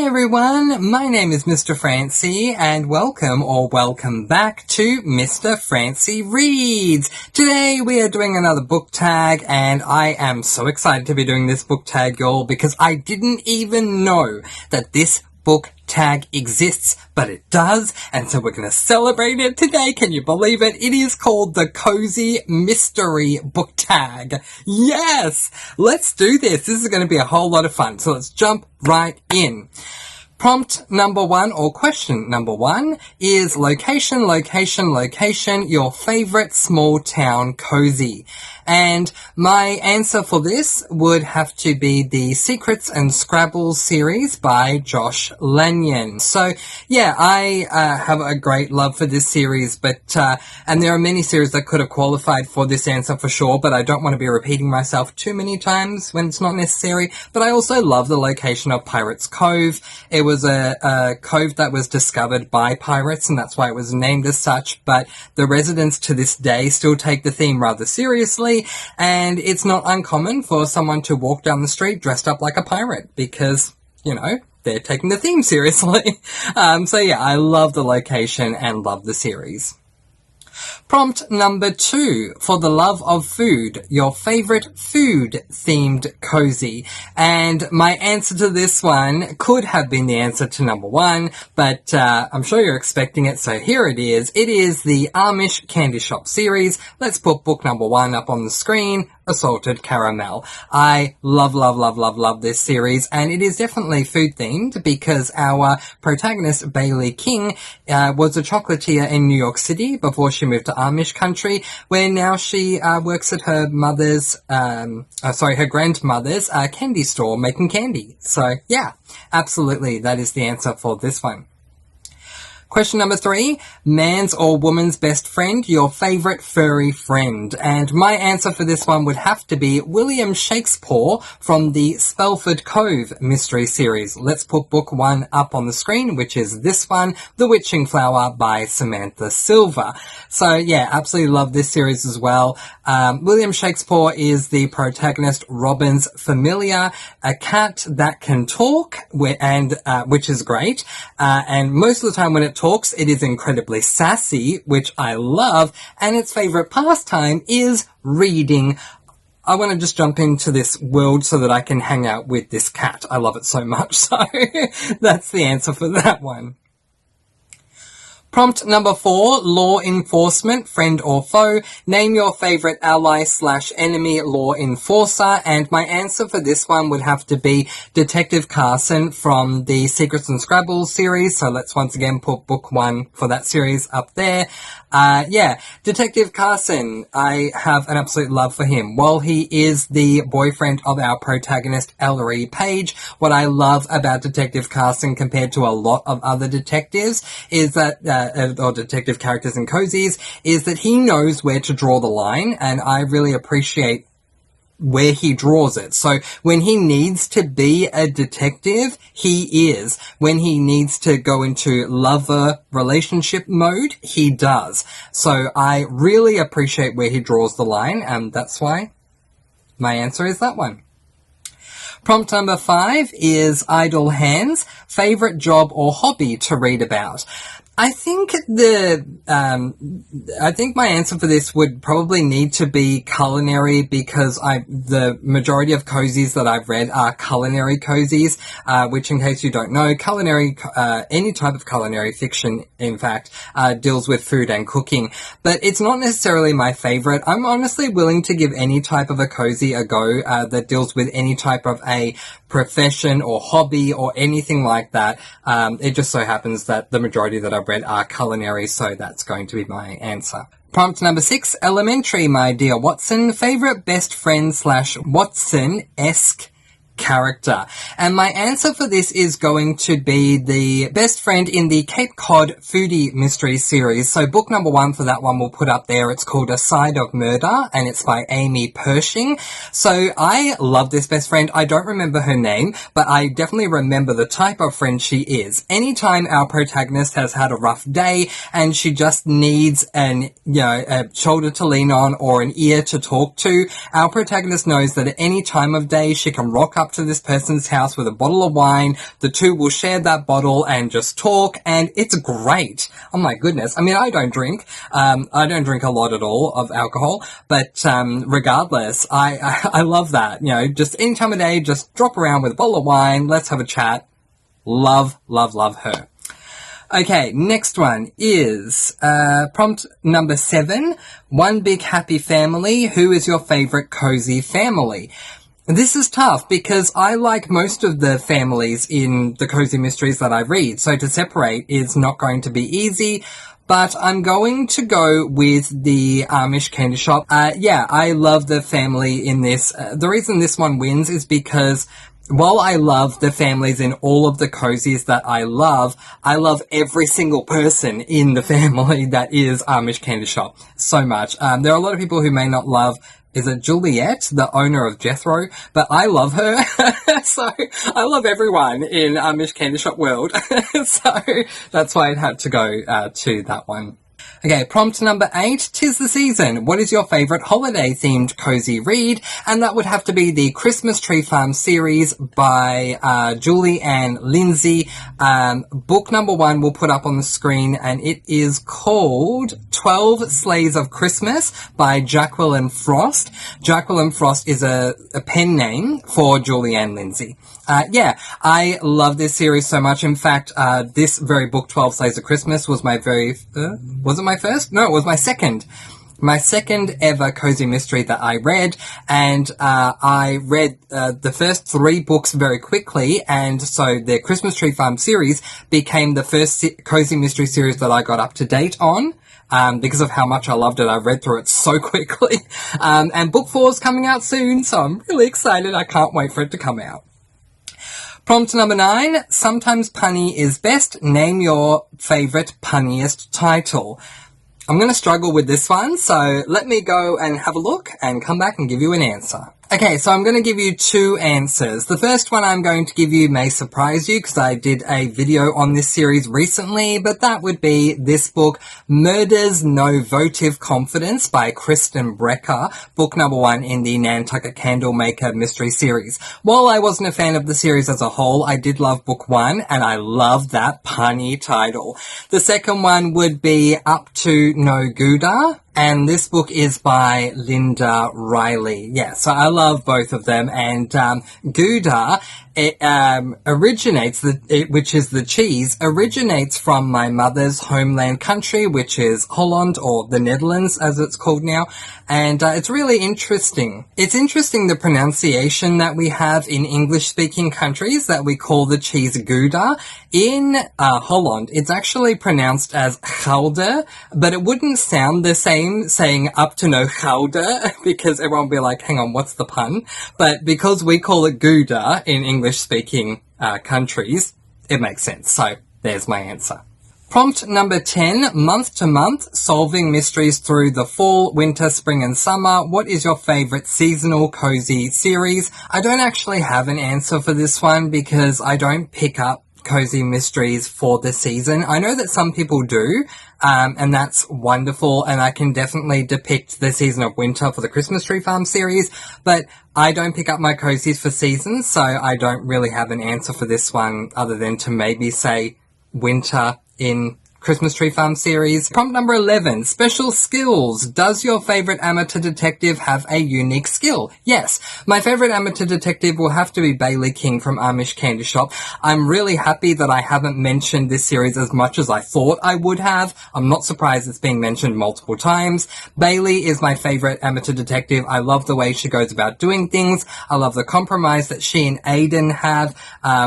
everyone, my name is Mr. Francy and welcome back to Mr. Francy Reads. Today we are doing another book tag and I am so excited to be doing this book tag, y'all, because I didn't even know that this book tag exists, but it does, and so we're going to celebrate it today. Can you believe it? It is called the Cozy Mystery Book Tag. Yes! Let's do this. This is going to be a whole lot of fun, so let's jump right in. Prompt number 1, or question number 1, is location, your favorite small town cozy. And my answer for this would have to be the Secrets and Scrabbles series by Josh Lanyon. So, yeah, I have a great love for this series, but and there are many series that could have qualified for this answer for sure, but I don't want to be repeating myself too many times when it's not necessary. But I also love the location of Pirates Cove. It was a cove that was discovered by pirates, and that's why it was named as such, but the residents to this day still take the theme rather seriously. And it's not uncommon for someone to walk down the street dressed up like a pirate because, you know, they're taking the theme seriously. So yeah, I love the location and love the series. Prompt number 2, for the love of food, your favorite food-themed cozy. And my answer to this one could have been the answer to number 1, but I'm sure you're expecting it, so here it is. It is the Amish Candy Shop series. Let's put book number 1 up on the screen, Assaulted Caramel. I love this series, and it is definitely food-themed because our protagonist, Bailey King, was a chocolatier in New York City before she moved to Amish country, where now she works at her her grandmother's candy store making candy. So yeah, absolutely, that is the answer for this one. Question number 3, man's or woman's best friend, your favorite furry friend. And my answer for this one would have to be William Shakespeare from the Spelford Cove mystery series. Let's put book 1 up on the screen, which is this one, The Witching Flower by Samantha Silver. So yeah, absolutely love this series as well. William Shakespeare is the protagonist, Robin's familiar, a cat that can talk, which is great. And most of the time when it talks, it is incredibly sassy, which I love, and its favorite pastime is reading. I want to just jump into this world so that I can hang out with this cat. I love it so much, so that's the answer for that one. Prompt number 4, law enforcement, friend or foe. Name your favorite ally/enemy law enforcer. And my answer for this one would have to be Detective Carson from the Secrets and Scrabbles series. So let's once again put book 1 for that series up there. Yeah, Detective Carson, I have an absolute love for him. While he is the boyfriend of our protagonist, Ellery Page, what I love about Detective Carson compared to a lot of other detectives is that, or detective characters in cozies, is that he knows where to draw the line, and I really appreciate where he draws it. So when he needs to be a detective, he is. When he needs to go into lover relationship mode, he does. So I really appreciate where he draws the line, and that's why my answer is that one. Prompt number 5 is idle hands, favorite job or hobby to read about. I think my answer for this would probably need to be culinary, because the majority of cozies that I've read are culinary cozies, which, in case you don't know, culinary, any type of culinary fiction, in fact, deals with food and cooking. But it's not necessarily my favorite. I'm honestly willing to give any type of a cozy a go, that deals with any type of a profession or hobby or anything like that. It just so happens that the majority that I've read are culinary, so that's going to be my answer. Prompt number 6, elementary, my dear Watson, favorite best friend / Watson-esque character. And my answer for this is going to be the best friend in the Cape Cod Foodie Mystery series. So book number 1 for that one we'll put up there. It's called A Side of Murder, and it's by Amy Pershing. So I love this best friend. I don't remember her name, but I definitely remember the type of friend she is. Anytime our protagonist has had a rough day and she just needs a shoulder to lean on or an ear to talk to, our protagonist knows that at any time of day she can rock up up to this person's house with a bottle of wine. The two will share that bottle and just talk, and it's great. Oh my goodness. I mean, I don't drink. I don't drink a lot at all of alcohol, but regardless, I love that. You know, just any time of day, just drop around with a bottle of wine. Let's have a chat. Love, love, love her. Okay, next one is prompt number 7. One big happy family. Who is your favorite cozy family? This is tough because I like most of the families in the cozy mysteries that I read, so to separate is not going to be easy. But I'm going to go with the Amish candy shop. Yeah, I love the family in this. The reason this one wins is because while I love the families in all of the cozies that I love every single person in the family that is Amish Candy Shop so much. There are a lot of people who may not love, is it Juliet, the owner of Jethro? But I love her. So I love everyone in Amish Candy Shop world. So that's why it had to go to that one. Okay, prompt number 8, 'tis the season. What is your favourite holiday-themed cozy read? And that would have to be the Christmas Tree Farm series by Julie and Lindsay. Book number 1 we'll put up on the screen, and it is called 12 Sleighs of Christmas by Jacqueline Frost. Jacqueline Frost is a pen name for Julie and Lindsay. Yeah, I love this series so much. In fact, this very book, 12 Sleighs of Christmas, was my was it my first? No, it was my second. My second ever cozy mystery that I read, and I read the first 3 books very quickly, and so the Christmas Tree Farm series became the first cozy mystery series that I got up to date on. Because of how much I loved it, I read through it so quickly. And book 4 is coming out soon, so I'm really excited. I can't wait for it to come out. Prompt number 9, sometimes punny is best. Name your favourite punniest title. I'm going to struggle with this one, so let me go and have a look and come back and give you an answer. Okay, so I'm going to give you 2 answers. The first one I'm going to give you may surprise you because I did a video on this series recently, but that would be this book, Murder's No Votive Confidence by Kristen Brecker, book number 1 in the Nantucket Candlemaker mystery series. While I wasn't a fan of the series as a whole, I did love book 1, and I love that punny title. The second one would be Up to No Gouda, and this book is by Linda Riley. Yeah, so I love both of them. And Gouda, it originates, which is the cheese, originates from my mother's homeland country, which is Holland, or the Netherlands as it's called now. And it's really interesting. It's interesting the pronunciation that we have in English-speaking countries that we call the cheese Gouda. In Holland, it's actually pronounced as Gouda, but it wouldn't sound the same saying up to no Gouda, because everyone would be like, hang on, what's the pun? But because we call it Gouda in English-speaking countries, it makes sense. So there's my answer. Prompt number 10, month to month, solving mysteries through the fall, winter, spring and summer. What is your favourite seasonal cozy series? I don't actually have an answer for this one because I don't pick up cozy mysteries for the season. I know that some people do, and that's wonderful, and I can definitely depict the season of winter for the Christmas Tree Farm series, but I don't pick up my cozies for seasons, so I don't really have an answer for this one other than to maybe say winter in Christmas Tree Farm series. Prompt number 11, special skills. Does your favourite amateur detective have a unique skill? Yes. My favourite amateur detective will have to be Bailey King from Amish Candy Shop. I'm really happy that I haven't mentioned this series as much as I thought I would have. I'm not surprised it's being mentioned multiple times. Bailey is my favourite amateur detective. I love the way she goes about doing things. I love the compromise that she and Aidan have,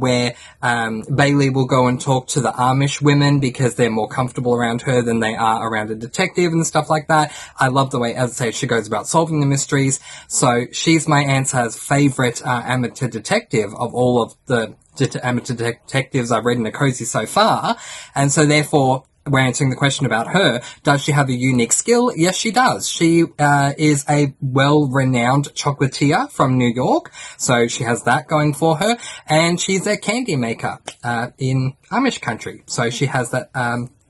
where Bailey will go and talk to the Amish women because they're more comfortable around her than they are around a detective and stuff like that. I love the way, as I say, she goes about solving the mysteries. So she's my answer as favourite amateur detective of all of the amateur detectives I've read in a cozy so far. And so therefore, we're answering the question about her. Does she have a unique skill? Yes, she does. She is a well-renowned chocolatier from New York, so she has that going for her. And she's a candy maker in Amish country, so she has that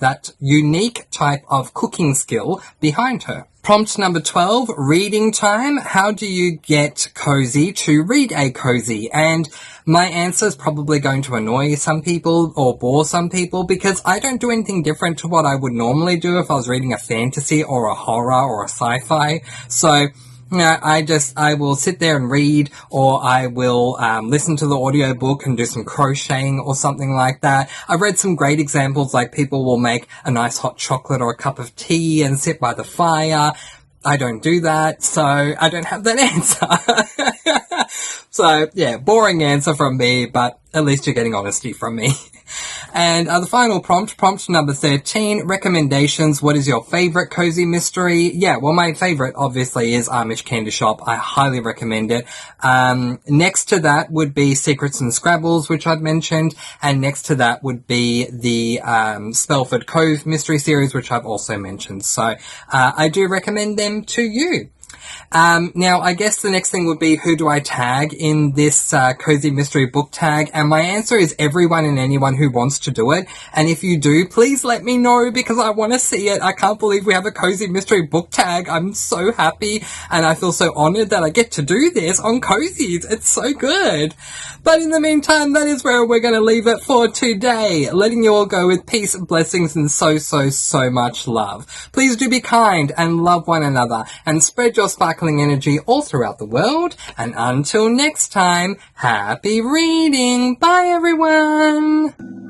that unique type of cooking skill behind her. Prompt number 12, reading time. How do you get cozy to read a cozy? And my answer is probably going to annoy some people or bore some people because I don't do anything different to what I would normally do if I was reading a fantasy or a horror or a sci-fi. So, I will sit there and read, or I will listen to the audiobook and do some crocheting or something like that. I've read some great examples, like people will make a nice hot chocolate or a cup of tea and sit by the fire. I don't do that, so I don't have that answer. So, yeah, boring answer from me, but at least you're getting honesty from me. And the final prompt number 13, recommendations. What is your favorite cozy mystery? Yeah, well, my favorite obviously is Amish Candy Shop. I highly recommend it. Next to that would be Secrets and Scrabbles, which I'd mentioned. And next to that would be the Spelford Cove mystery series, which I've also mentioned. So I do recommend them to you. Now, I guess the next thing would be, who do I tag in this cozy mystery book tag? And my answer is everyone and anyone who wants to do it. And if you do, please let me know because I want to see it. I can't believe we have a cozy mystery book tag. I'm so happy and I feel so honored that I get to do this on Cozies. It's so good. But in the meantime, that is where we're going to leave it for today. Letting you all go with peace, blessings, and so much love. Please do be kind and love one another and spread your sparkling energy all throughout the world. And until next time, happy reading. Bye, everyone.